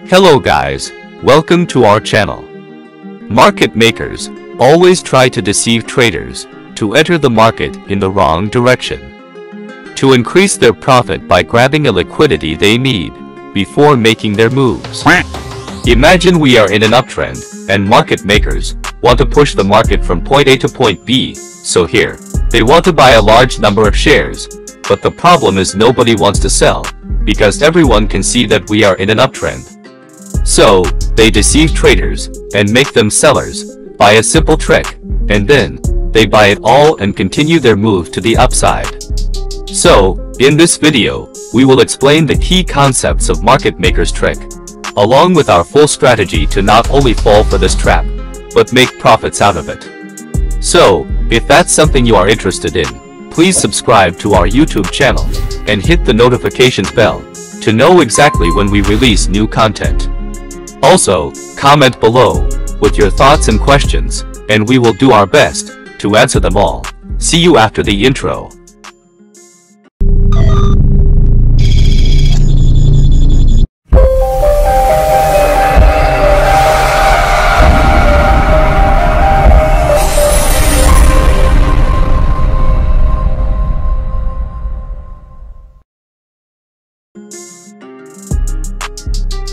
Hello guys, welcome to our channel. Market makers always try to deceive traders to enter the market in the wrong direction, to increase their profit by grabbing a liquidity they need before making their moves. Imagine we are in an uptrend and market makers want to push the market from point A to point B, so here, they want to buy a large number of shares, but the problem is nobody wants to sell, because everyone can see that we are in an uptrend. So, they deceive traders and make them sellers by a simple trick, and then they buy it all and continue their move to the upside. So, in this video, we will explain the key concepts of market makers trick, along with our full strategy to not only fall for this trap, but make profits out of it. So, if that's something you are interested in, please subscribe to our YouTube channel and hit the notifications bell to know exactly when we release new content. Also, comment below with your thoughts and questions, and we will do our best to answer them all. See you after the intro.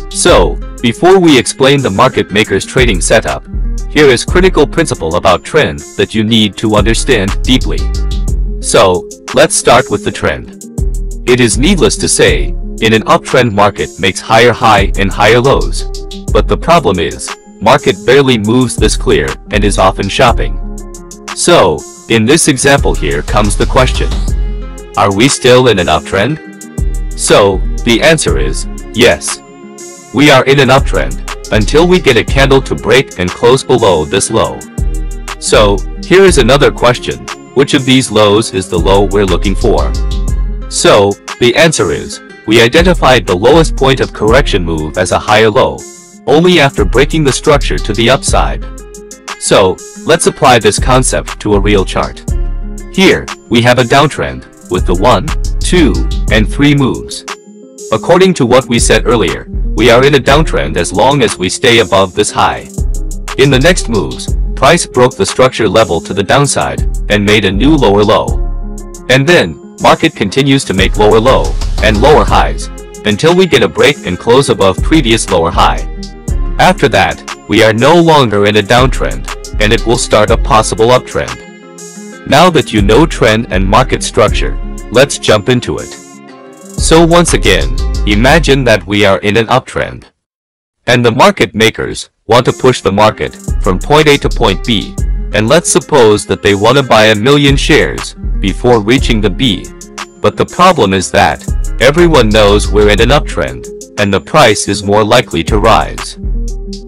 So, before we explain the market maker's trading setup, here is critical principle about trend that you need to understand deeply. So, let's start with the trend. It is needless to say, in an uptrend market makes higher high and higher lows. But the problem is, market barely moves this clear and is often shopping. So, in this example here comes the question. Are we still in an uptrend? So, the answer is, yes. We are in an uptrend, until we get a candle to break and close below this low. So, here is another question, which of these lows is the low we're looking for? So, the answer is, we identified the lowest point of correction move as a higher low, only after breaking the structure to the upside. So, let's apply this concept to a real chart. Here, we have a downtrend, with the 1, 2, and 3 moves. According to what we said earlier, we are in a downtrend as long as we stay above this high. In the next moves, price broke the structure level to the downside and made a new lower low. And then, market continues to make lower low and lower highs until we get a break and close above previous lower high. After that, we are no longer in a downtrend and it will start a possible uptrend. Now that you know trend and market structure, let's jump into it. So once again, imagine that we are in an uptrend. And the market makers want to push the market from point A to point B, and let's suppose that they want to buy 1 million shares before reaching the B. But the problem is that everyone knows we're in an uptrend, and the price is more likely to rise.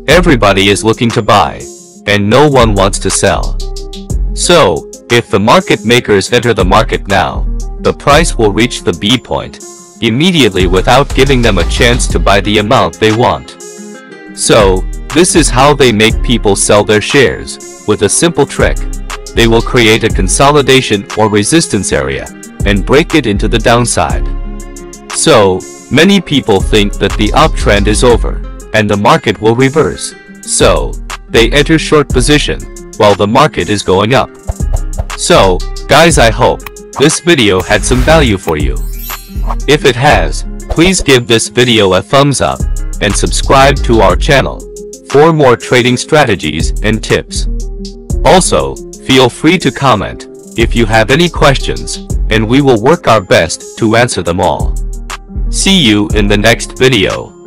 Everybody is looking to buy, and no one wants to sell. So, if the market makers enter the market now, the price will reach the B point immediately without giving them a chance to buy the amount they want. So, this is how they make people sell their shares, with a simple trick. They will create a consolidation or resistance area, and break it into the downside. So, many people think that the uptrend is over, and the market will reverse. So, they enter short position, while the market is going up. So, guys, I hope this video had some value for you. If it has, please give this video a thumbs up and subscribe to our channel for more trading strategies and tips. Also, feel free to comment if you have any questions, and we will work our best to answer them all. See you in the next video.